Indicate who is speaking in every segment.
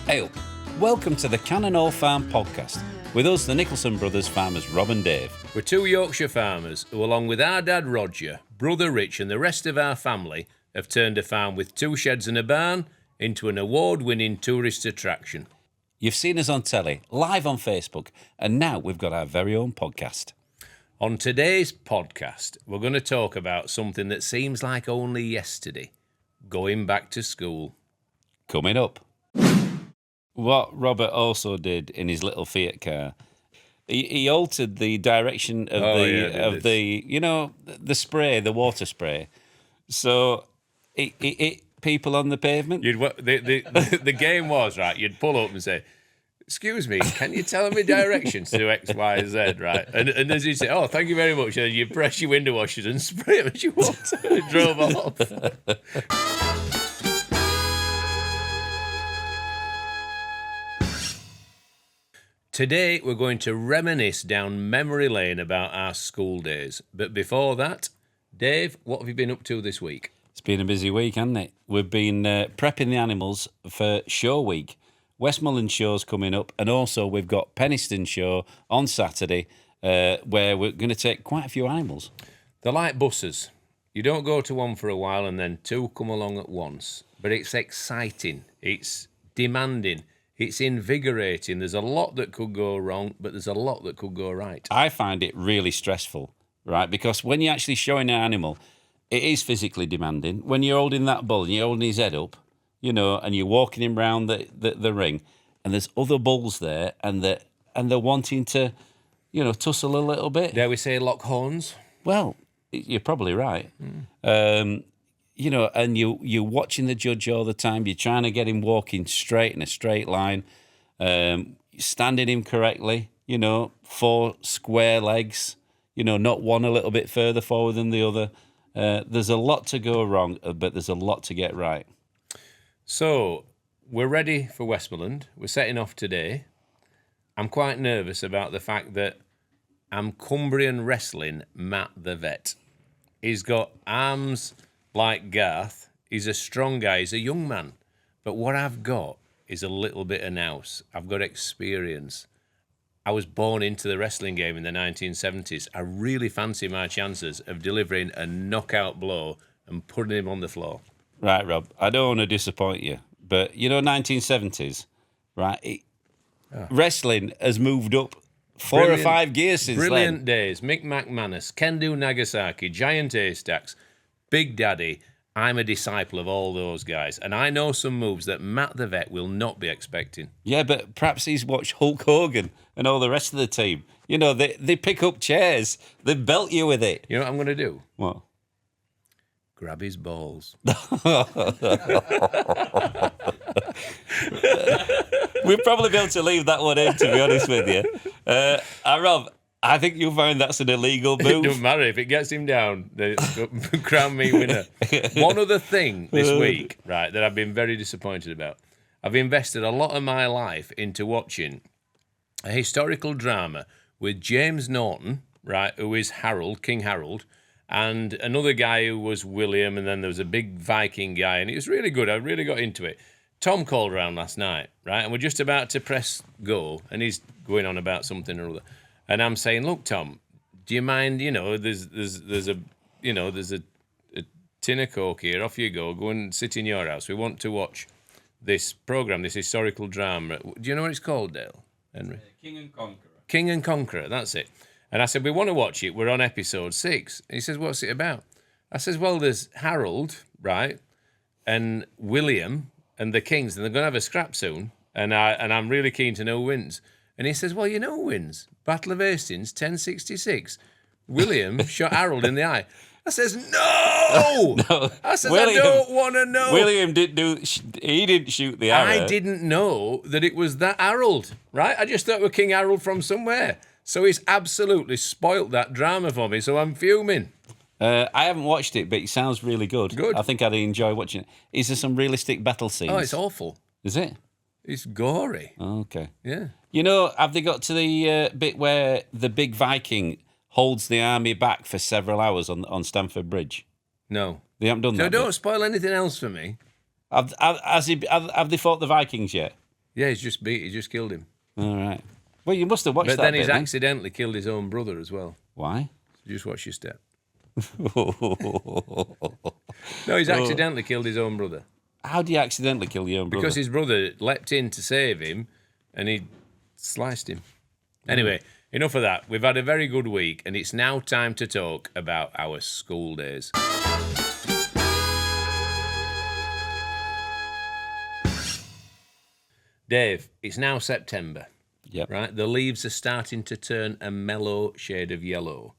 Speaker 1: Hey up, welcome to the Cannon Hall Farm podcast. With us, the Nicholson brothers farmers Rob and Dave.
Speaker 2: We're two Yorkshire farmers who, along with our dad Roger, brother Rich and the rest of our family, have turned a farm with 2 sheds and a barn into an award-winning tourist attraction.
Speaker 1: You've seen us on telly, live on Facebook, and now we've got our very own podcast.
Speaker 2: On today's podcast, we're going to talk about something that seems like only yesterday, going back to school.
Speaker 1: Coming up. What Robert also did in his little Fiat car, he altered the direction of the spray, the water spray. So it hit people on the pavement.
Speaker 2: The game was, right, you'd pull up and say, "Excuse me, can you tell me directions to X, Y, Z?" Right? And as you say, "Oh, thank you very much," and you press your window washers and spray them as you walked and drove off. Today, we're going to reminisce down memory lane about our school days. But before that, Dave, what have you been up to this week?
Speaker 1: It's been a busy week, hasn't it? We've been prepping the animals for show week. Westmoreland show's coming up, and also we've got Penistone show on Saturday, where we're going to take quite a few animals.
Speaker 2: They're like buses. You don't go to one for a while and then 2 come along at once. But it's exciting. It's demanding. It's invigorating. There's a lot that could go wrong, but there's a lot that could go right.
Speaker 1: I find it really stressful, right? Because when you're actually showing an animal, it is physically demanding. When you're holding that bull and you're holding his head up, you know, and you're walking him round the ring, and there's other bulls there, and they're wanting to, you know, tussle a little bit.
Speaker 2: Dare we say lock horns?
Speaker 1: Well, you're probably right. You know, and you're watching the judge all the time. You're trying to get him walking straight in a straight line, standing him correctly, you know, 4 square legs, you know, not one a little bit further forward than the other. There's a lot to go wrong, but there's a lot to get right.
Speaker 2: So, we're ready for Westmoreland. We're setting off today. I'm quite nervous about the fact that I'm Cumbrian wrestling Matt the vet. He's got arms like Garth. He's a strong guy. He's a young man. But what I've got is a little bit of nous. I've got experience. I was born into the wrestling game in the 1970s. I really fancy my chances of delivering a knockout blow and putting him on the floor.
Speaker 1: Right, Rob, I don't want to disappoint you, but you know 1970s, right? Wrestling has moved up 4 or 5 gears since
Speaker 2: Brilliant
Speaker 1: then.
Speaker 2: days. Mick McManus, Kendo Nagasaki, Giant Haystacks, Big Daddy. I'm a disciple of all those guys, and I know some moves that Matt the vet will not be expecting.
Speaker 1: Yeah, but perhaps he's watched Hulk Hogan and all the rest of the team. You know, they pick up chairs, they belt you with it.
Speaker 2: You know what I'm going to do?
Speaker 1: What?
Speaker 2: Grab his balls.
Speaker 1: We'll probably be able to leave that one in, to be honest with you. Rob, I think you'll find that's an illegal move.
Speaker 2: It doesn't matter if it gets him down. Crown me winner. One other thing this week, right, that I've been very disappointed about. I've invested a lot of my life into watching a historical drama with James Norton, right, who is Harold, King Harold, and another guy who was William, and then there was a big Viking guy, and it was really good. I really got into it. Tom called around last night, right, and we're just about to press go, and he's going on about something or other. And I'm saying, look, Tom, do you mind? You know, there's a tin of Coke here. Off you go. Go and sit in your house. We want to watch this program, this historical drama. Do you know what it's called, Dale? Henry?
Speaker 1: King and Conqueror.
Speaker 2: King and Conqueror. That's it. And I said, we want to watch it. We're on episode 6. And he says, what's it about? I says, well, there's Harold, right, and William and the kings, and they're going to have a scrap soon. And I'm really keen to know who wins. And he says, well, you know who wins? Battle of Hastings, 1066. William shot Harold in the eye. I says, no!
Speaker 1: No.
Speaker 2: I says, William, I don't want to know.
Speaker 1: William he didn't shoot the arrow.
Speaker 2: I didn't know that it was that Harold, right? I just thought it was King Harold from somewhere. So he's absolutely spoilt that drama for me, so I'm fuming.
Speaker 1: I haven't watched it, but it sounds really good.
Speaker 2: Good.
Speaker 1: I think I'd enjoy watching it. Is there some realistic battle scenes?
Speaker 2: Oh, it's awful.
Speaker 1: Is it?
Speaker 2: It's gory.
Speaker 1: Oh, okay.
Speaker 2: Yeah.
Speaker 1: You know, have they got to the bit where the big Viking holds the army back for several hours on Stamford Bridge?
Speaker 2: No.
Speaker 1: They haven't done that.
Speaker 2: So don't spoil anything else for me.
Speaker 1: Have they fought the Vikings yet?
Speaker 2: Yeah, he just killed him.
Speaker 1: All right. Well, you must have watched
Speaker 2: But
Speaker 1: that
Speaker 2: then
Speaker 1: bit,
Speaker 2: he's accidentally killed his own brother as well.
Speaker 1: Why?
Speaker 2: So just watch your step. No, he's accidentally killed his own brother.
Speaker 1: How do you accidentally kill your own brother?
Speaker 2: Because his brother leapt in to save him and he sliced him. Anyway, enough of that. We've had a very good week and it's now time to talk about our school days. Dave, it's now September,
Speaker 1: Yep.
Speaker 2: right? The leaves are starting to turn a mellow shade of yellow,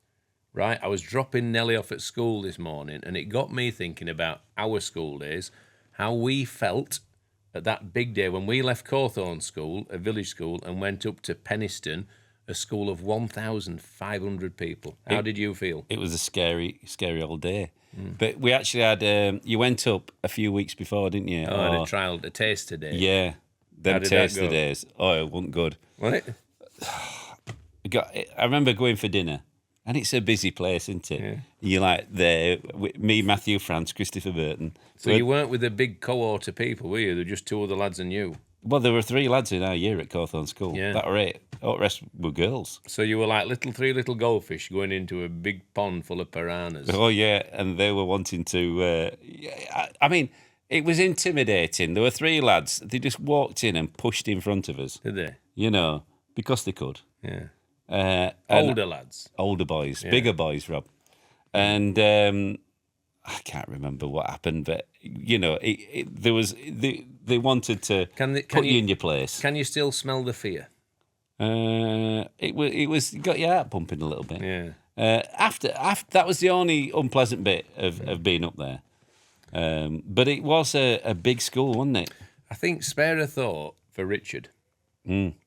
Speaker 2: right? I was dropping Nelly off at school this morning and it got me thinking about our school days, how we felt at that big day when we left Cawthorne School, a village school, and went up to Penistone, a school of 1,500 people. How did you feel?
Speaker 1: It was a scary, scary old day. But we actually had, you went up a few weeks before, didn't you?
Speaker 2: I had a taster day.
Speaker 1: Yeah. Them
Speaker 2: How did that
Speaker 1: taster
Speaker 2: go?
Speaker 1: days. Oh, it wasn't good.
Speaker 2: What?
Speaker 1: I remember going for dinner, and it's a busy place, isn't it?
Speaker 2: Yeah.
Speaker 1: You're like there, me, Matthew France, Christopher Burton.
Speaker 2: So you weren't with a big cohort of people, were you? There were just two other lads and you.
Speaker 1: Well, there were 3 lads in our year at Cawthorne School.
Speaker 2: Yeah.
Speaker 1: That were it. All the rest were girls.
Speaker 2: So you were like three little goldfish going into a big pond full of piranhas.
Speaker 1: Oh, yeah, and they were wanting to... I mean, it was intimidating. There were 3 lads. They just walked in and pushed in front of us,
Speaker 2: Did they?
Speaker 1: you know, because they could.
Speaker 2: Yeah.
Speaker 1: And
Speaker 2: Older lads.
Speaker 1: older boys, bigger boys, Rob. And I can't remember what happened, but you know, there was they wanted to put you in your place.
Speaker 2: Can you still smell the fear?
Speaker 1: It was got your heart pumping a little bit.
Speaker 2: Yeah.
Speaker 1: After that was the only unpleasant bit of being up there. But it was a big school, wasn't it?
Speaker 2: I think spare a thought for Richard,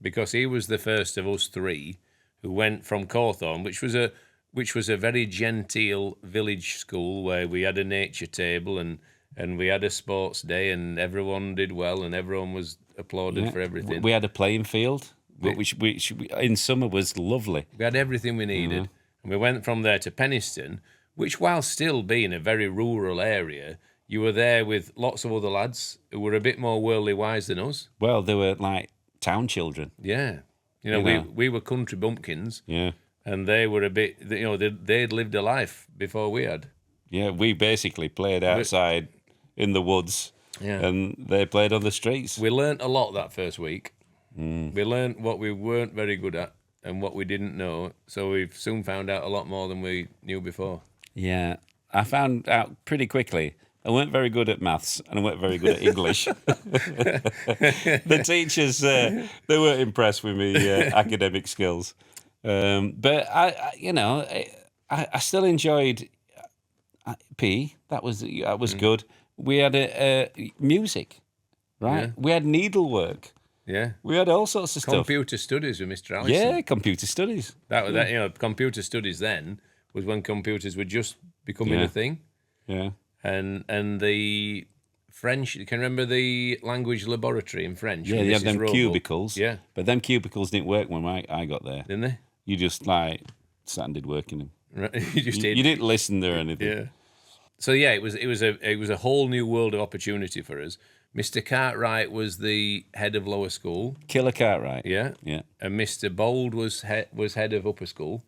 Speaker 2: because he was the first of us 3 who went from Cawthorne, which was a very genteel village school where we had a nature table and we had a sports day and everyone did well and everyone was applauded for everything.
Speaker 1: We had a playing field, which in summer was lovely.
Speaker 2: We had everything we needed. And we went from there to Penistone, which while still being a very rural area, you were there with lots of other lads who were a bit more worldly wise than us.
Speaker 1: Well, they were like town children.
Speaker 2: Yeah. You know, we were country bumpkins.
Speaker 1: Yeah.
Speaker 2: And they were a bit, you know, they'd lived a life before we had.
Speaker 1: Yeah, we basically played outside in the woods, and they played on the streets.
Speaker 2: We learnt a lot that first week. We learnt what we weren't very good at and what we didn't know. So we've soon found out a lot more than we knew before.
Speaker 1: Yeah, I found out pretty quickly I weren't very good at maths and I weren't very good at English. The teachers, they weren't impressed with me academic skills. But I still enjoyed PE. That was good. We had music, right?
Speaker 2: Yeah.
Speaker 1: We had needlework.
Speaker 2: Yeah.
Speaker 1: We had all sorts of stuff.
Speaker 2: Computer studies with Mr. Allison.
Speaker 1: Yeah, computer studies.
Speaker 2: Computer studies then was when computers were just becoming a thing.
Speaker 1: Yeah.
Speaker 2: And the French, you can remember the language laboratory in French?
Speaker 1: Yeah, they had them
Speaker 2: Roebuck?
Speaker 1: cubicles.
Speaker 2: Yeah.
Speaker 1: But them cubicles didn't work when I got there.
Speaker 2: Didn't they?
Speaker 1: You just sat and did work in them.
Speaker 2: Right. You just did.
Speaker 1: You didn't listen or anything.
Speaker 2: Yeah. So yeah, it was a whole new world of opportunity for us. Mr. Cartwright was the head of lower school.
Speaker 1: Killer Cartwright.
Speaker 2: Yeah.
Speaker 1: Yeah.
Speaker 2: And Mr. Bold was head of upper school.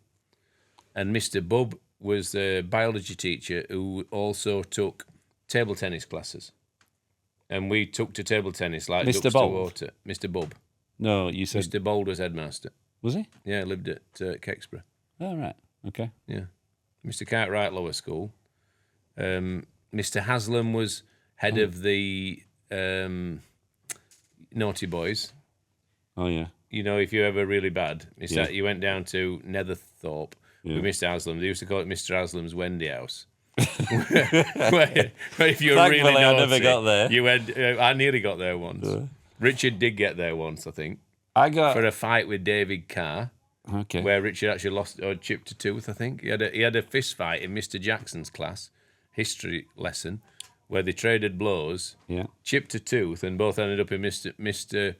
Speaker 2: And Mr. Bubb was the biology teacher who also took table tennis classes. And we took to table tennis like
Speaker 1: Mr.
Speaker 2: ducks
Speaker 1: Bold?
Speaker 2: to water. Mr. Bubb.
Speaker 1: No, you said...
Speaker 2: Mr. Bold was headmaster.
Speaker 1: Was he?
Speaker 2: Yeah, lived at Kexborough.
Speaker 1: Oh, right. Okay.
Speaker 2: Yeah. Mr. Cartwright lower school. Mr. Haslam was head of the naughty boys.
Speaker 1: Oh, yeah.
Speaker 2: You know, if you're ever really bad,
Speaker 1: Yeah.
Speaker 2: you went down to Netherthorpe with Mr. Haslam. They used to call it Mr. Haslam's Wendy House. where if you're really
Speaker 1: Thankfully,
Speaker 2: naughty,
Speaker 1: I never got there.
Speaker 2: You went. I nearly got there once. Richard did get there once, I think,
Speaker 1: I got...
Speaker 2: for a fight with David Carr.
Speaker 1: Okay.
Speaker 2: Where Richard actually lost or chipped a tooth, I think. He had a fist fight in Mr. Jackson's class, history lesson, where they traded blows, chipped a tooth, and both ended up in Mr.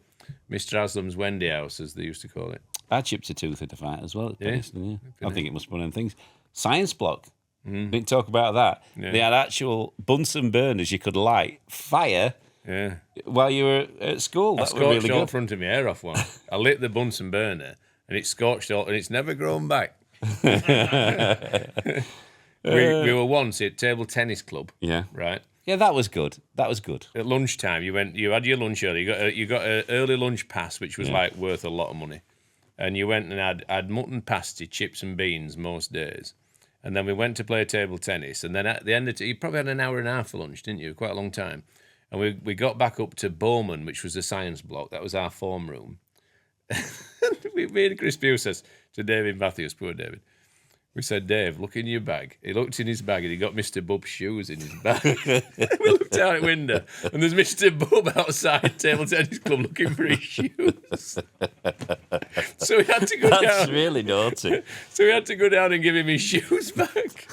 Speaker 2: Haslam's Wendy House, as they used to call it.
Speaker 1: I chipped a tooth in a fight as well at Penistone, I think it must be one of them things. Science block. Didn't talk about that.
Speaker 2: Yeah.
Speaker 1: They had actual Bunsen burners you could light, fire,
Speaker 2: Yeah.
Speaker 1: while you were at school.
Speaker 2: I
Speaker 1: That was
Speaker 2: scorched
Speaker 1: really
Speaker 2: all
Speaker 1: good.
Speaker 2: front of my hair off one. I lit the Bunsen burner and it scorched all, and it's never grown back. We were once at table tennis club.
Speaker 1: Yeah.
Speaker 2: Right.
Speaker 1: Yeah, that was good. That was good.
Speaker 2: At lunchtime, you had your lunch early. You got an early lunch pass, which was like worth a lot of money. And you went and had mutton pasty, chips and beans most days. And then we went to play table tennis. And then at the end of you probably had an hour and a half for lunch, didn't you? Quite a long time. And we got back up to Bowman, which was the science block. That was our form room. Me and Chris Pugh says to David Matthews, poor David, we said, Dave, look in your bag. He looked in his bag and he got Mr. Bub's shoes in his bag. We looked out the window and there's Mr. Bub outside table tennis club looking for his shoes. So we had to go down.
Speaker 1: That's really naughty.
Speaker 2: So we had to go down and give him his shoes back.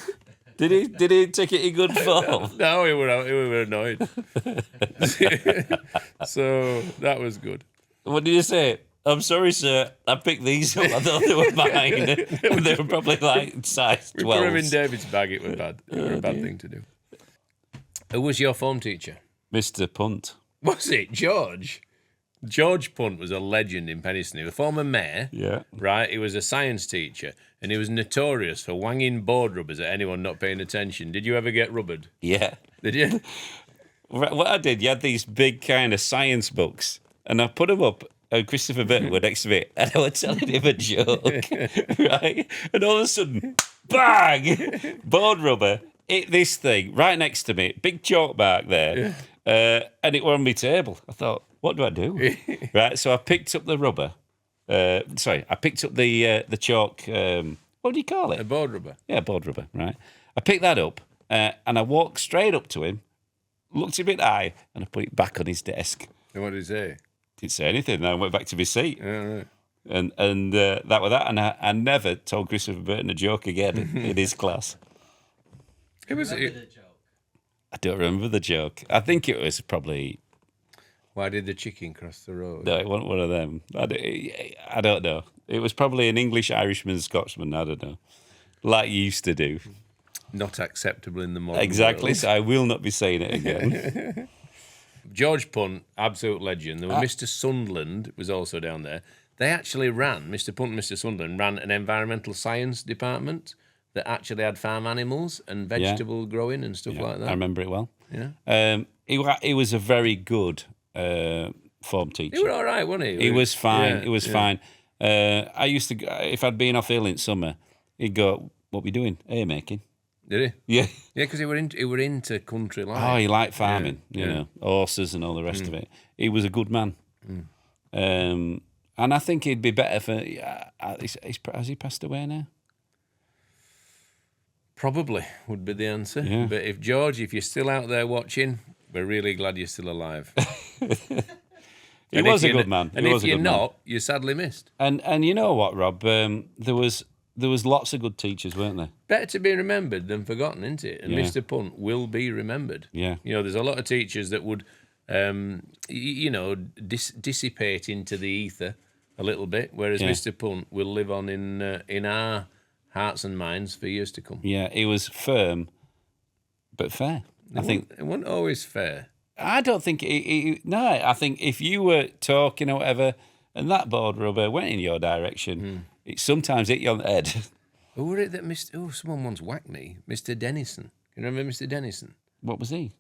Speaker 1: Did he take it in good form?
Speaker 2: No, we were annoyed. So that was good.
Speaker 1: What did you say? I'm sorry, sir. I picked these up. I thought they were mine. They were probably like size 12.
Speaker 2: We put them in David's bag. It was bad. It was a bad thing to do. Who was your form teacher?
Speaker 1: Mr. Punt.
Speaker 2: Was it George? George Punt was a legend in Penistone. He was a former mayor.
Speaker 1: Yeah.
Speaker 2: Right? He was a science teacher, and he was notorious for wanging board rubbers at anyone not paying attention. Did you ever get rubbered?
Speaker 1: Yeah.
Speaker 2: Did you?
Speaker 1: What I did, you had these big kind of science books, and I put them up. And Christopher Burton were next to me, and I was telling him a joke, right? And all of a sudden, bang! Board rubber hit this thing right next to me, big chalk mark there, and it were on my table. I thought, what do I do? Right, so I picked up the rubber. I picked up the chalk. What do you call it?
Speaker 2: A board rubber.
Speaker 1: Yeah, board rubber. Right. I picked that up, and I walked straight up to him, looked him in the eye, and I put it back on his desk.
Speaker 2: And what did he say?
Speaker 1: Didn't say anything. Then I went back to my seat.
Speaker 2: Yeah, right.
Speaker 1: And that was that. And I never told Christopher Burton a joke again in his class.
Speaker 2: It was.
Speaker 3: Remember the joke?
Speaker 1: I don't remember the joke. I think it was probably...
Speaker 2: Why did the chicken cross the road?
Speaker 1: No, it wasn't one of them. I don't know. It was probably an English, Irishman, Scotsman. I don't know. Like you used to do.
Speaker 2: Not acceptable in the modern
Speaker 1: Exactly.
Speaker 2: world.
Speaker 1: So I will not be saying it again.
Speaker 2: George Punt, absolute legend. There was Mr. Sunderland was also down there. They actually Mr. Punt and Mr. Sunderland ran an environmental science department that actually had farm animals and vegetable growing and stuff like that.
Speaker 1: I remember it well.
Speaker 2: Yeah.
Speaker 1: He was a very good form teacher.
Speaker 2: He was all right, wasn't he?
Speaker 1: He was fine.
Speaker 2: Yeah,
Speaker 1: He was fine. I used to, if I'd been off ill in summer, he'd go, "What we doing? Hay making."
Speaker 2: Did
Speaker 1: he? Yeah.
Speaker 2: Yeah, because he were into country life.
Speaker 1: Oh, he liked farming.
Speaker 2: Yeah,
Speaker 1: You know, horses and all the rest of it. He was a good man. And I think he'd be better for. Has he passed away now?
Speaker 2: Probably would be the answer.
Speaker 1: Yeah.
Speaker 2: But if you're still out there watching, we're really glad you're still alive.
Speaker 1: He was a good man.
Speaker 2: And if you're not, you're sadly missed.
Speaker 1: And you know what, Rob? There was lots of good teachers, weren't there?
Speaker 2: Better to be remembered than forgotten, isn't it? And
Speaker 1: Yeah.
Speaker 2: Mr. Punt will be remembered.
Speaker 1: Yeah.
Speaker 2: You know, there's a lot of teachers that would, dissipate into the ether a little bit, whereas Mr. Punt will live on in our hearts and minds for years to come.
Speaker 1: Yeah, he was firm, but fair. I think.
Speaker 2: It wasn't always fair.
Speaker 1: I don't think. I think if you were talking or whatever, and that board rubber went in your direction, it sometimes hit you on the head.
Speaker 2: Who were it that someone once whacked me? Mr. Dennison. Can you remember Mr. Dennison?
Speaker 1: What was he?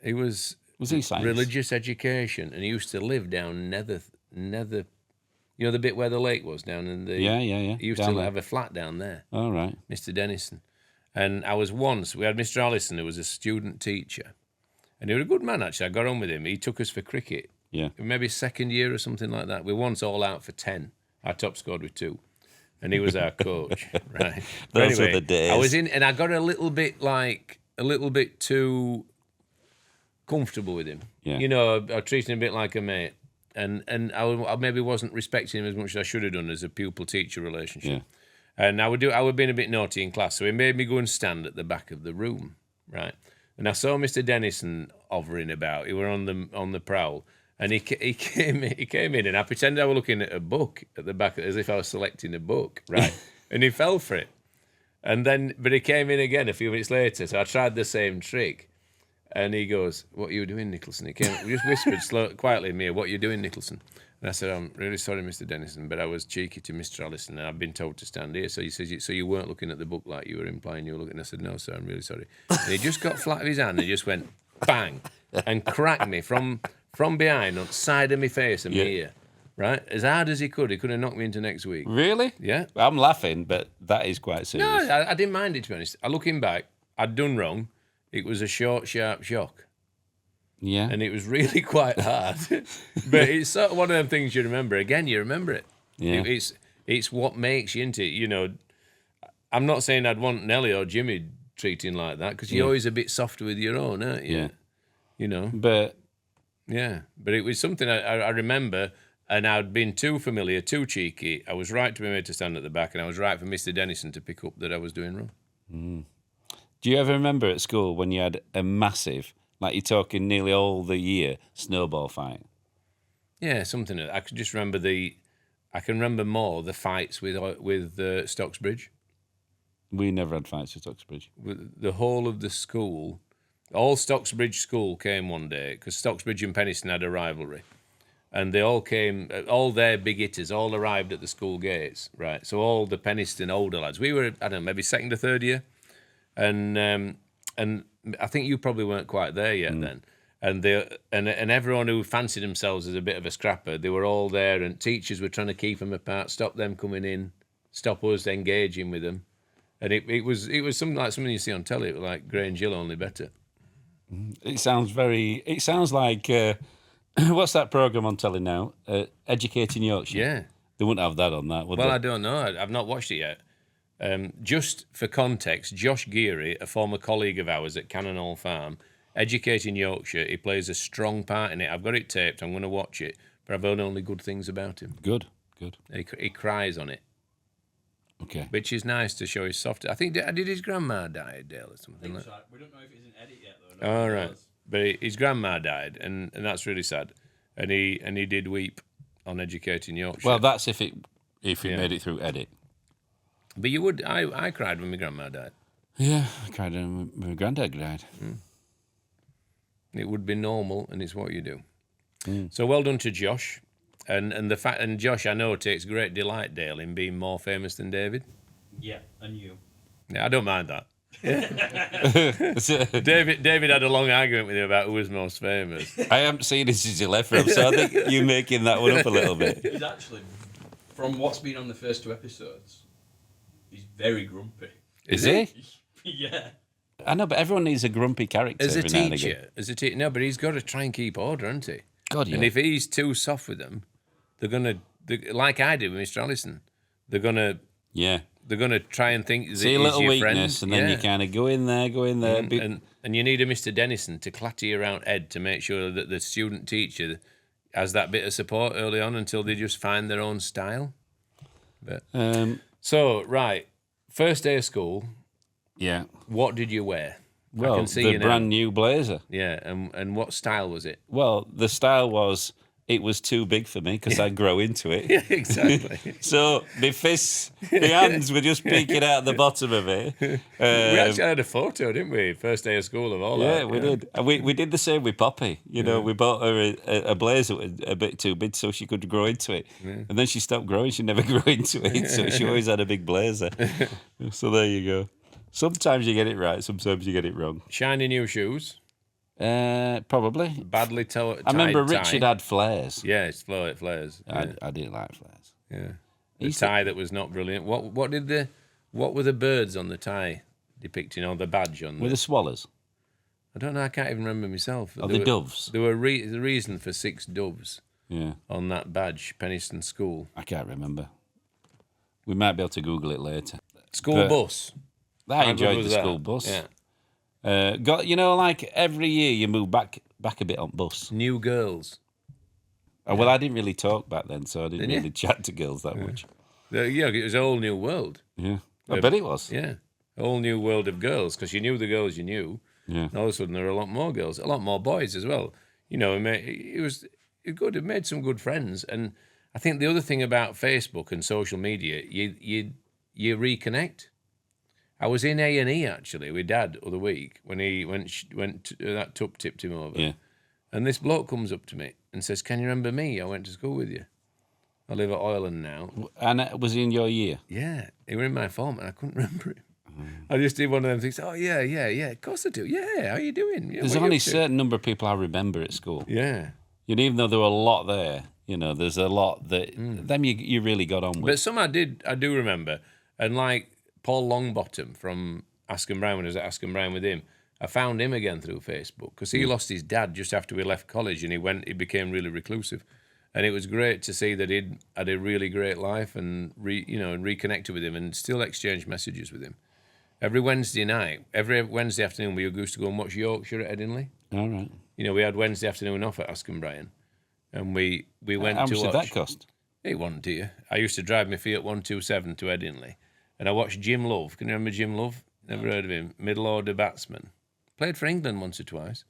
Speaker 2: He was
Speaker 1: he science?
Speaker 2: religious education, and he used to live down Nether. You know the bit where the lake was down in the.
Speaker 1: Yeah.
Speaker 2: He used
Speaker 1: Down
Speaker 2: to
Speaker 1: there.
Speaker 2: have a flat down there,
Speaker 1: All right.
Speaker 2: Mr. Dennison. And we had Mr. Allison, who was a student teacher, and he was a good man actually. I got on with him. He took us for cricket.
Speaker 1: Yeah.
Speaker 2: Maybe second year or something like that. We were once all out for 10. I top scored with 2. And he was our coach, right? But
Speaker 1: Those were the days.
Speaker 2: I was in, and I got a little bit too comfortable with him.
Speaker 1: Yeah.
Speaker 2: You know, I treated him a bit like a mate, and I maybe wasn't respecting him as much as I should have done as a pupil-teacher relationship.
Speaker 1: Yeah.
Speaker 2: And I would being a bit naughty in class, so he made me go and stand at the back of the room, right? And I saw Mr. Dennison hovering about. He were on the prowl. And he came in, and I pretended I was looking at a book at the back, as if I was selecting a book, right? And he fell for it. But he came in again a few minutes later, so I tried the same trick. And he goes, "What are you doing, Nicholson?" He just whispered quietly in me, "What are you doing, Nicholson?" And I said, "I'm really sorry, Mr. Dennison, but I was cheeky to Mr. Allison, and I've been told to stand here." So he says, "So you weren't looking at the book like you were implying you were looking?" I said, "No, sir, I'm really sorry." And he just got flat of his hand and just went bang and cracked me from behind on the side of my face and my ear, right, as hard as he could. He could have knocked me into next week.
Speaker 1: Really?
Speaker 2: Yeah.
Speaker 1: I'm laughing, but that is quite serious.
Speaker 2: No, I didn't mind it, to be honest. Looking back, I'd done wrong. It was a short, sharp shock.
Speaker 1: Yeah.
Speaker 2: And it was really quite hard. But it's sort of one of them things you remember. Again, you remember it.
Speaker 1: Yeah.
Speaker 2: It's what makes you into it. You know, I'm not saying I'd want Nelly or Jimmy treating like that, because you're always a bit softer with your own, aren't you?
Speaker 1: Yeah.
Speaker 2: You know?
Speaker 1: But
Speaker 2: Yeah. But it was something I remember, and I'd been too familiar, too cheeky. I was right to be made to stand at the back, and I was right for Mr. Dennison to pick up that I was doing wrong.
Speaker 1: do you ever remember at school when you had a massive, like you're talking nearly all the year, snowball fight?
Speaker 2: Yeah, something. I could just remember I can remember more the fights with Stocksbridge.
Speaker 1: We never had fights with Uxbridge.
Speaker 2: With the whole of the school, all Stocksbridge school came one day, because Stocksbridge and Penistone had a rivalry, and they all came. All their big hitters all arrived at the school gates, right? So all the Penistone older lads. We were, I don't know, maybe second or third year, and I think you probably weren't quite there yet then. And and everyone who fancied themselves as a bit of a scrapper, they were all there, and teachers were trying to keep them apart, stop them coming in, stop us engaging with them. And it was something like something you see on telly, like Grange Hill, only better.
Speaker 1: It sounds like what's that program on telly now? Educating Yorkshire.
Speaker 2: Yeah.
Speaker 1: They wouldn't have that on that, would
Speaker 2: Well,
Speaker 1: they?
Speaker 2: I don't know. I've not watched it yet. Just for context, Josh Geary, a former colleague of ours at Cannon Hall Farm, Educating Yorkshire, he plays a strong part in it. I've got it taped. I'm going to watch it, but I've heard only good things about him.
Speaker 1: Good.
Speaker 2: He cries on it,
Speaker 1: Okay.
Speaker 2: which is nice to show his soft. I think did his grandma die, Dale, or something like that?
Speaker 3: We don't know if it's in edit yet, though.
Speaker 2: All right, but his grandma died, and that's really sad. And he did weep on Educating Yorkshire.
Speaker 1: Well, that's if it made it through edit.
Speaker 2: But you would. I cried when my grandma died.
Speaker 1: Yeah, I cried when my granddad died.
Speaker 2: It would be normal, and it's what you do. So well done to Josh, and the fact. And Josh, I know, takes great delight, Dale, in being more famous than David.
Speaker 3: Yeah, and you.
Speaker 2: Yeah, I don't mind that. David had a long argument with him about who was most famous.
Speaker 1: I haven't seen it since you left from, so I think you're making that one up a little bit.
Speaker 3: He's actually, from what's been on the first 2 episodes, he's very grumpy.
Speaker 1: Is he?
Speaker 3: Yeah.
Speaker 1: I know, but everyone needs a grumpy character
Speaker 2: As a
Speaker 1: every now and again.
Speaker 2: teacher, no, but he's got to try and keep order, hasn't he?
Speaker 1: God, yeah.
Speaker 2: And if he's too soft with them, they're like I did with Mr. Allison, they're gonna try and think that
Speaker 1: See a
Speaker 2: he's
Speaker 1: little
Speaker 2: your
Speaker 1: weakness,
Speaker 2: friend.
Speaker 1: and then you kind of go in there.
Speaker 2: And you need a Mr. Dennison to clatter you around Ed to make sure that the student teacher has that bit of support early on until they just find their own style. But so right, first day of school.
Speaker 1: Yeah.
Speaker 2: What did you wear?
Speaker 1: Well,
Speaker 2: I can see
Speaker 1: the
Speaker 2: you now.
Speaker 1: brand new blazer.
Speaker 2: Yeah, and what style was it?
Speaker 1: Well, the style was, it was too big for me because I grow into it.
Speaker 2: Yeah, exactly.
Speaker 1: So my fists, my hands were just peeking out the bottom of it.
Speaker 2: We actually had a photo, didn't we? First day of school of all that.
Speaker 1: Yeah, we did. And we did the same with Poppy. You know, we bought her a blazer that was a bit too big so she could grow into it. Yeah. And then she stopped growing. She never grew into it. So she always had a big blazer. So there you go. Sometimes you get it right. Sometimes you get it wrong.
Speaker 2: Shiny new shoes.
Speaker 1: Probably.
Speaker 2: Badly tied.
Speaker 1: I remember Richard had flares.
Speaker 2: Yeah, it's flares. Yeah.
Speaker 1: I didn't like flares.
Speaker 2: Yeah. The tie that was not brilliant. What were the birds on the tie depicting, or the badge on
Speaker 1: Were the swallows?
Speaker 2: I don't know, I can't even remember myself.
Speaker 1: Or the doves?
Speaker 2: There were the reason for 6 doves on that badge, Penistone School.
Speaker 1: I can't remember. We might be able to Google it later.
Speaker 2: School bus.
Speaker 1: I enjoyed the school bus.
Speaker 2: Yeah.
Speaker 1: Like every year you move back a bit on bus.
Speaker 2: New girls.
Speaker 1: Well, I didn't really talk back then, so I didn't really chat to girls that much.
Speaker 2: Yeah, it was a whole new world.
Speaker 1: Yeah, I bet it was.
Speaker 2: Yeah, a whole new world of girls, because you knew the girls you knew.
Speaker 1: Yeah.
Speaker 2: And all of a sudden there were a lot more girls, a lot more boys as well. You know, it was good. It made some good friends. And I think the other thing about Facebook and social media, you reconnect. I was in A&E actually with Dad the other week when he that tup tipped him over.
Speaker 1: Yeah.
Speaker 2: And this bloke comes up to me and says, "Can you remember me? I went to school with you. I live at Ireland now."
Speaker 1: And was he in your year?
Speaker 2: Yeah, he was in my form and I couldn't remember him. I just did one of them things. Oh, yeah. Of course I do. Yeah, how you doing? Yeah,
Speaker 1: There's
Speaker 2: what are you
Speaker 1: only a
Speaker 2: up to?"
Speaker 1: certain number of people I remember at school.
Speaker 2: Yeah.
Speaker 1: And even though there were a lot there, there's a lot that them you really got on with.
Speaker 2: But some I do remember. And like Paul Longbottom from Askham Brown, when I was at Askham Brown with him, I found him again through Facebook because he lost his dad just after we left college and he became really reclusive. And it was great to see that he'd had a really great life and reconnected with him and still exchanged messages with him. Every Wednesday afternoon, we used to go and watch Yorkshire at Headingley.
Speaker 1: All right.
Speaker 2: We had Wednesday afternoon off at Askham Bryan, and we went
Speaker 1: How
Speaker 2: to
Speaker 1: much
Speaker 2: watch.
Speaker 1: did that cost?
Speaker 2: It wasn't, dear. I used to drive my Fiat 127 to Headingley, and I watched Jim Love. Can you remember Jim Love? Never heard of him. Middle order batsman. Played for England once or twice,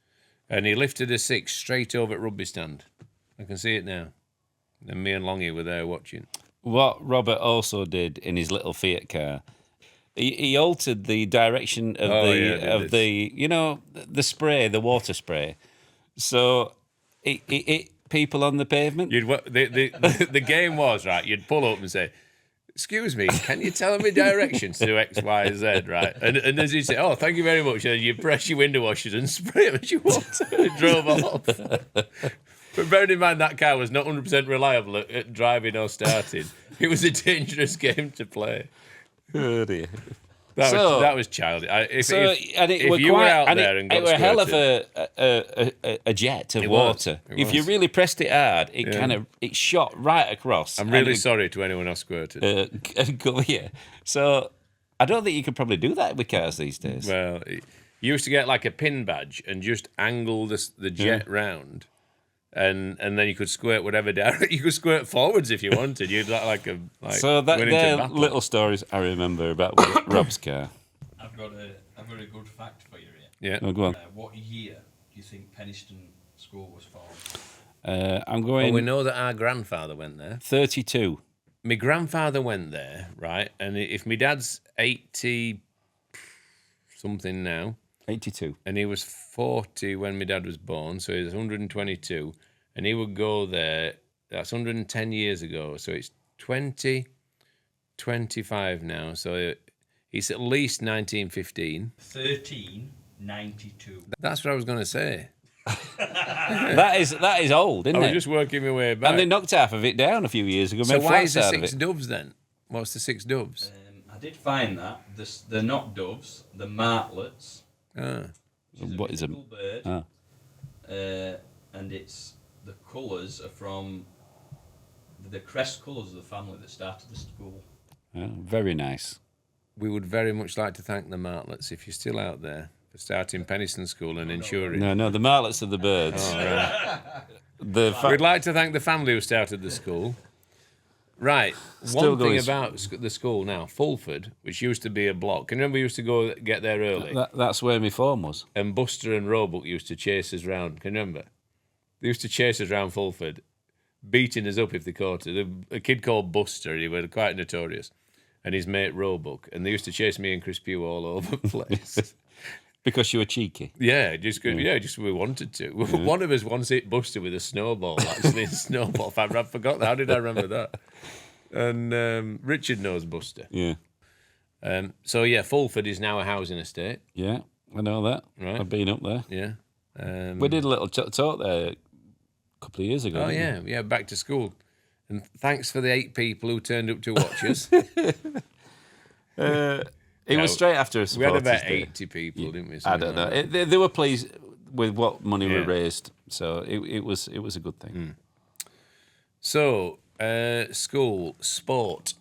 Speaker 2: and he lifted a six straight over at rugby stand. I can see it now. And me and Longy were there watching.
Speaker 1: What Robert also did in his little Fiat car, he altered the direction of the spray, the water spray. So it people on the pavement.
Speaker 2: The game was, right, you'd pull up and say, "Excuse me, can you tell me directions to X, Y, Z?" Right? And as you say, "Oh, thank you very much," and you press your window washers and spray them as you walked and it drove off. But bearing in mind that car was not 100% reliable at driving or starting, it was a dangerous game to play.
Speaker 1: Oh dear.
Speaker 2: That was childish. If you were out there and got
Speaker 1: it was a hell of
Speaker 2: squirted,
Speaker 1: a jet of water. If you really pressed it hard, it shot right across.
Speaker 2: I'm really sorry to anyone else squirted.
Speaker 1: Yeah. So I don't think you could probably do that with cars these days.
Speaker 2: Well, you used to get like a pin badge and just angle the jet round. And then you could squirt whatever down. You could squirt forwards if you wanted. You'd
Speaker 1: so they're little stories I remember about Rob's car.
Speaker 3: I've got a good fact for you here.
Speaker 2: Yeah.
Speaker 1: Oh, go on.
Speaker 3: What year do you think Penistone School was formed?
Speaker 1: I'm going.
Speaker 2: We know that our grandfather went there.
Speaker 1: 32.
Speaker 2: My grandfather went there, right? And if my dad's 80 something now,
Speaker 1: 82.
Speaker 2: and he was 40 when my dad was born, so he was 122, and he would go there, that's 110 years ago, so it's 25 now, so it's at least 1915.
Speaker 3: 1392.
Speaker 2: That's what I was going to say.
Speaker 1: that is old, isn't
Speaker 2: I was
Speaker 1: it?
Speaker 2: just working my way back.
Speaker 1: And they knocked half of it down a few years ago.
Speaker 2: So
Speaker 1: made
Speaker 2: why is
Speaker 1: flats
Speaker 2: the
Speaker 1: out of
Speaker 2: six
Speaker 1: it.
Speaker 2: doves then? What's the six doves?
Speaker 3: I did find that. They're not doves, they're martlets.
Speaker 1: What is a
Speaker 3: bird?
Speaker 1: Ah.
Speaker 3: And it's the colours are from the crest colours of the family that started the school.
Speaker 1: Oh, very nice.
Speaker 2: We would very much like to thank the martlets, if you're still out there, for starting Penistone School and ensuring.
Speaker 1: No, the martlets are the birds.
Speaker 2: Oh, right. We'd like to thank the family who started the school. Right.
Speaker 1: Still
Speaker 2: One thing
Speaker 1: going.
Speaker 2: about the school now, Fulford, which used to be a block. Can you remember we used to get there early?
Speaker 1: That's where my form was.
Speaker 2: And Buster and Roebuck used to chase us round. Can you remember? They used to chase us round Fulford, beating us up if they caught us. A kid called Buster, he was quite notorious, and his mate Roebuck. And they used to chase me and Chris Pugh all over the place.
Speaker 1: Because you were cheeky.
Speaker 2: Just we wanted to. One of us once hit Buster with a snowball, actually, a snowball. I forgot that. How did I remember that? And Richard knows Buster.
Speaker 1: Yeah.
Speaker 2: Fulford is now a housing estate.
Speaker 1: Yeah, I know that.
Speaker 2: Right.
Speaker 1: I've been up there.
Speaker 2: Yeah.
Speaker 1: We did a little talk there a couple of years ago.
Speaker 2: Oh,
Speaker 1: didn't we?
Speaker 2: yeah, back to school. And thanks for the 8 people who turned up to watch us.
Speaker 1: It was straight after a
Speaker 2: We had
Speaker 1: supporters
Speaker 2: about
Speaker 1: day.
Speaker 2: 80 people, didn't we?
Speaker 1: I
Speaker 2: Something
Speaker 1: don't know.
Speaker 2: like that.
Speaker 1: They were pleased with what money
Speaker 2: Yeah.
Speaker 1: we raised, so it was a good thing.
Speaker 2: So, school, sport.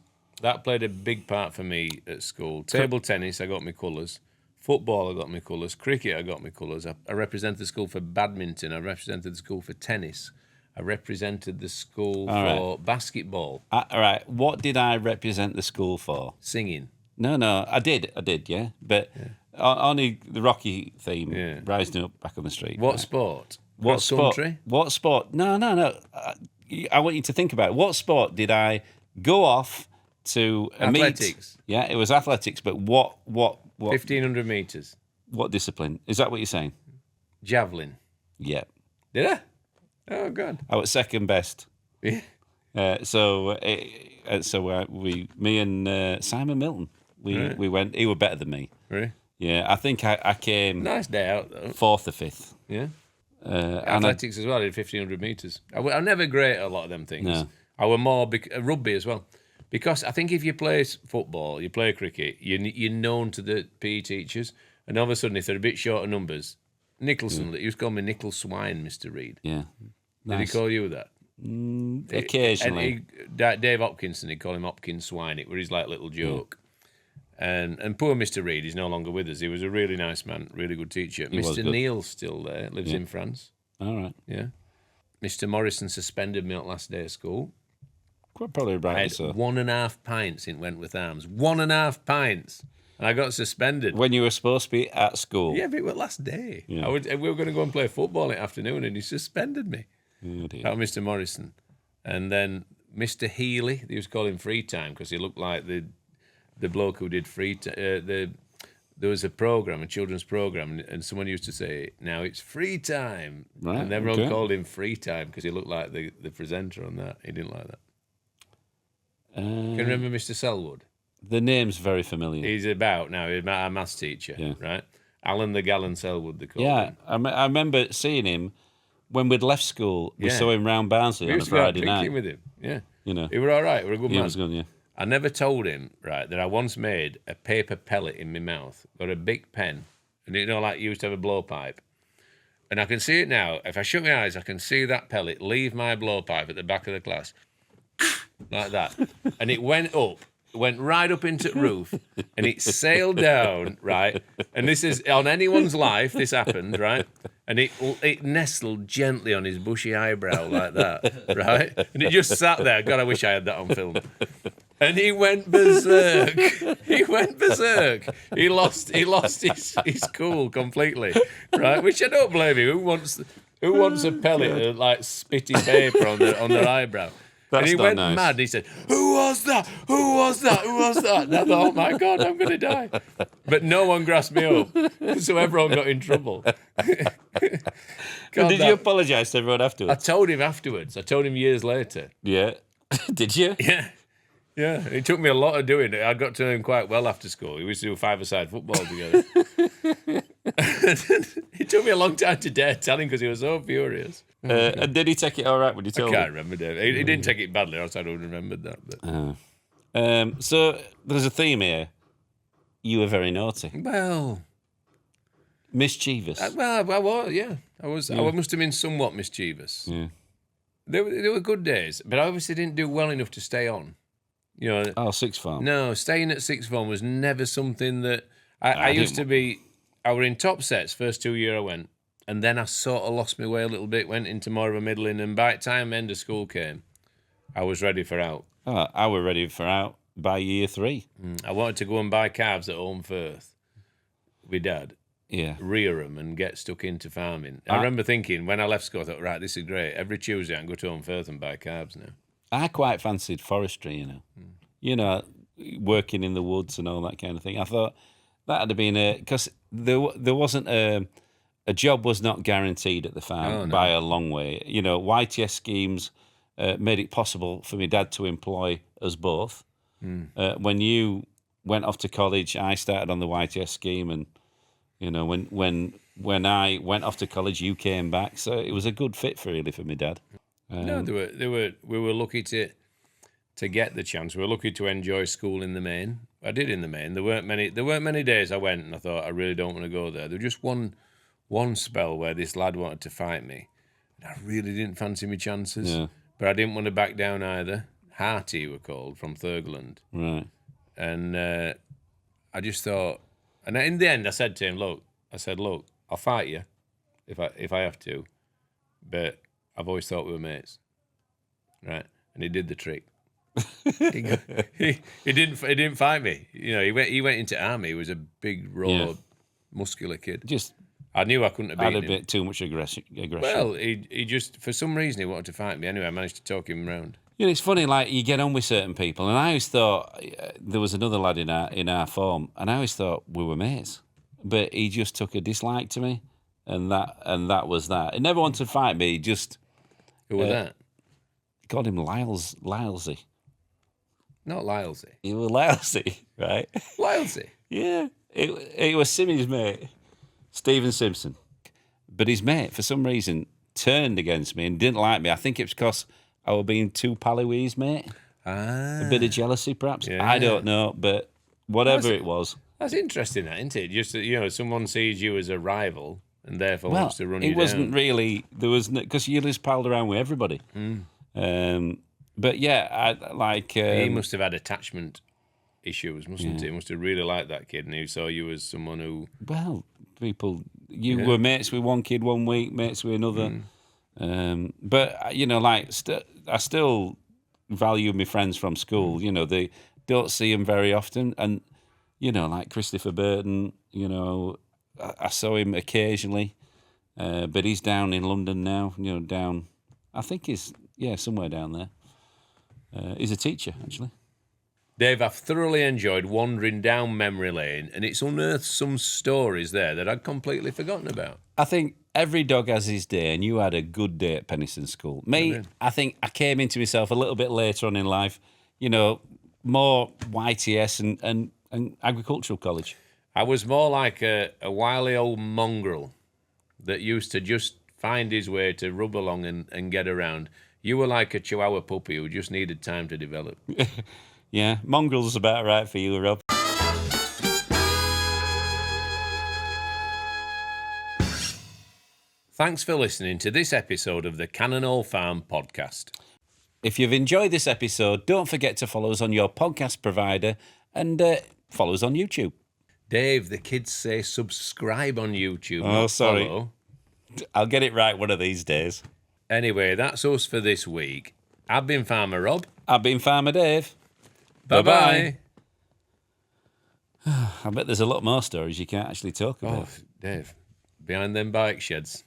Speaker 2: That played a big part for me at school. Table tennis, I got my colours. Football, I got my colours. Cricket, I got my colours. I represented the school for badminton. I represented the school for tennis. I represented the school for basketball.
Speaker 1: All right, what did I represent the school for?
Speaker 2: Singing.
Speaker 1: No, I did, yeah, but only the Rocky theme,
Speaker 2: Yeah.
Speaker 1: rising up back on the street.
Speaker 2: What
Speaker 1: right?
Speaker 2: sport?
Speaker 1: What
Speaker 2: Cross
Speaker 1: sport?
Speaker 2: country?
Speaker 1: What sport? No. I want you to think about it. What sport did I go off to a meet.
Speaker 2: Athletics.
Speaker 1: Yeah, it was athletics. But what
Speaker 2: 1,500 metres.
Speaker 1: what discipline? Is that what you're saying?
Speaker 2: Javelin.
Speaker 1: Yeah.
Speaker 2: Did I? Oh, God.
Speaker 1: I was second best.
Speaker 2: Yeah.
Speaker 1: Me and Simon Milton, we went. He were better than me.
Speaker 2: Really?
Speaker 1: Yeah, I think I came
Speaker 2: Nice day out, though.
Speaker 1: 4th or 5th.
Speaker 2: Yeah.
Speaker 1: And
Speaker 2: Athletics as well, I did 1,500 metres. I'm never great at a lot of them things.
Speaker 1: No.
Speaker 2: I were more rugby as well. Because I think if you play football, you play cricket, you're known to the PE teachers, and all of a sudden, if they're a bit short of numbers, Nicholson, he used to call me Nickel Swine, Mr. Reed.
Speaker 1: Yeah.
Speaker 2: Did he call you that?
Speaker 1: Occasionally.
Speaker 2: And Dave Hopkinson, he'd call him Hopkins Swine. It was his like little joke. And poor Mr. Reed, he's no longer with us. He was a really nice man, really good teacher.
Speaker 1: He was
Speaker 2: Mr.
Speaker 1: good.
Speaker 2: Neil's still there, lives in France.
Speaker 1: All right.
Speaker 2: Yeah. Mr. Morrison suspended me on last day of school.
Speaker 1: Probably
Speaker 2: I
Speaker 1: right.
Speaker 2: had
Speaker 1: So
Speaker 2: 1.5 pints in Wentworth Arms. 1.5 pints. And I got suspended.
Speaker 1: when you were supposed to be at school.
Speaker 2: Yeah, but it was last day.
Speaker 1: Yeah.
Speaker 2: We were going to go and play football in the afternoon, and he suspended me.
Speaker 1: Oh, dear.
Speaker 2: That was Mr. Morrison. And then Mr. Healy, they used to call him Free Time because he looked like the bloke who did Free Time. There was a program, a children's program, and someone used to say, "Now it's free time,"
Speaker 1: Right,
Speaker 2: and everyone
Speaker 1: okay.
Speaker 2: called him Free Time because he looked like the presenter on that. He didn't like that. Can you remember Mr. Selwood?
Speaker 1: The name's very familiar.
Speaker 2: He's about now. He's our maths teacher,
Speaker 1: Yeah.
Speaker 2: right? Alan the Gallon Selwood, they call
Speaker 1: Yeah,
Speaker 2: him.
Speaker 1: I remember seeing him when we'd left school. We
Speaker 2: Yeah.
Speaker 1: saw him round Barnsley
Speaker 2: We
Speaker 1: on a
Speaker 2: used to go out
Speaker 1: Friday
Speaker 2: drinking
Speaker 1: night.
Speaker 2: with him. Yeah,
Speaker 1: You know,
Speaker 2: he were all right. He were a good
Speaker 1: he
Speaker 2: man.
Speaker 1: was good. Yeah.
Speaker 2: I never told him, right, that I once made a paper pellet in my mouth, got a big pen, and like you used to have a blowpipe. And I can see it now. If I shut my eyes, I can see that pellet leave my blowpipe at the back of the class, like that. And it went up, went right up into the roof, and it sailed down, right? And this is, on anyone's life, this happened, right? And it nestled gently on his bushy eyebrow like that, right? And it just sat there. God, I wish I had that on film. And he went berserk. He went berserk. He lost his cool completely, right? Which I don't blame him. Who wants a pellet of like spitty paper on their eyebrow?
Speaker 1: That's
Speaker 2: and he
Speaker 1: not
Speaker 2: went
Speaker 1: nice.
Speaker 2: mad. He said, "Who was that? Who was that? Who was that?" And I thought, "Oh my God, I'm going to die." But no one grasped me up, so everyone got in trouble. God,
Speaker 1: Did you apologise to everyone
Speaker 2: I
Speaker 1: afterwards?
Speaker 2: told him afterwards. I told him years later.
Speaker 1: Yeah. Did you?
Speaker 2: Yeah. Yeah, it took me a lot of doing it. I got to know him quite well after school. We used to do five-a-side football together. It took me a long time to dare tell him because he was so furious.
Speaker 1: And did he take it all right when you
Speaker 2: I
Speaker 1: told
Speaker 2: can't
Speaker 1: him?
Speaker 2: remember, Dave. He didn't take it badly, or else I would have remembered that. But.
Speaker 1: So there's a theme here. You were very naughty,
Speaker 2: Well,
Speaker 1: mischievous.
Speaker 2: I was, yeah. I must have been somewhat mischievous.
Speaker 1: Yeah.
Speaker 2: There were good days, but I obviously didn't do well enough to stay on. You know,
Speaker 1: Oh, sixth form.
Speaker 2: no, staying at sixth form was never something that I used to be. I were in top sets first 2 year I went, and then I sort of lost my way a little bit, went into more of a middling, and by the time end of school came, I was ready for out.
Speaker 1: Oh, I were ready for out by year 3.
Speaker 2: I wanted to go and buy calves at Home Firth with Dad,
Speaker 1: Yeah.
Speaker 2: rear them and get stuck into farming. I remember thinking when I left school, I thought, right, this is great. Every Tuesday I can go to Home Firth and buy calves now.
Speaker 1: I quite fancied forestry, you know. You know, working in the woods and all that kind of thing. I thought that'd have been because there wasn't a job was not guaranteed at the farm by a long way. You know, YTS schemes made it possible for my dad to employ us both. When you went off to college, I started on the YTS scheme, and you know, when I went off to college, you came back. So it was a good fit for my dad.
Speaker 2: No, we were lucky to get the chance. We were lucky to enjoy school in the main. I did in the main. There weren't many days I went and I thought I really don't want to go there. There was just one spell where this lad wanted to fight me. And I really didn't fancy my chances.
Speaker 1: Yeah.
Speaker 2: But I didn't want to back down either. Harty were called from Thurgoland.
Speaker 1: Right.
Speaker 2: And I just thought, and in the end I said to him, look, I'll fight you if I have to. But I've always thought we were mates. Right? And he did the trick. he didn't fight me. You know, he went into army. He was a big, raw, muscular kid.
Speaker 1: Just
Speaker 2: I knew I couldn't have
Speaker 1: had
Speaker 2: beaten
Speaker 1: a bit too much aggression.
Speaker 2: Well, he just for some reason he wanted to fight me. Anyway, I managed to talk him round.
Speaker 1: You know, it's funny, like, you get on with certain people, and I always thought there was another lad in our form, and I always thought we were mates, but he just took a dislike to me, and that was that. He never wanted to fight me. He just
Speaker 2: Who was that?
Speaker 1: called him Lylesy.
Speaker 2: Not Lylesy.
Speaker 1: He was Lylesy, right?
Speaker 2: Lylesy.
Speaker 1: Yeah, it was Simmy's mate, Stephen Simpson, but his mate for some reason turned against me and didn't like me. I think it's because I was being too pally with his mate. A bit of jealousy, perhaps.
Speaker 2: Yeah.
Speaker 1: I don't know, but whatever it was.
Speaker 2: That's interesting, that, isn't it? Just that, someone sees you as a rival and therefore
Speaker 1: Well,
Speaker 2: wants to run you
Speaker 1: it wasn't
Speaker 2: down.
Speaker 1: really. There was because you just palled around with everybody. But yeah, I like.
Speaker 2: He must have had attachment issues, mustn't he? He must have really liked that kid, and he saw you as someone who.
Speaker 1: Well, people, you were mates with one kid one week, mates with another. But like, I still value my friends from school. They don't see them very often, and like Christopher Burton. I saw him occasionally, but he's down in London now. Down. I think he's somewhere down there. He's a teacher, actually.
Speaker 2: Dave, I've thoroughly enjoyed wandering down memory lane, and it's unearthed some stories there that I'd completely forgotten about.
Speaker 1: I think every dog has his day, and you had a good day at Penistone School. Me, I think I came into myself a little bit later on in life, more YTS and agricultural college.
Speaker 2: I was more like a wily old mongrel that used to just find his way to rub along and get around. You were like a Chihuahua puppy who just needed time to develop.
Speaker 1: Yeah, mongrel's about right for you, Rob.
Speaker 2: Thanks for listening to this episode of the Cannonall Farm podcast.
Speaker 1: If you've enjoyed this episode, don't forget to follow us on your podcast provider and follow us on YouTube.
Speaker 2: Dave, the kids say subscribe on YouTube.
Speaker 1: Oh,
Speaker 2: not
Speaker 1: sorry.
Speaker 2: Follow.
Speaker 1: I'll get it right one of these days.
Speaker 2: Anyway, that's us for this week. I've been Farmer Rob.
Speaker 1: I've been Farmer Dave.
Speaker 2: Bye-bye.
Speaker 1: I bet there's a lot more stories you can't actually talk about.
Speaker 2: Oh, Dave, behind them bike sheds.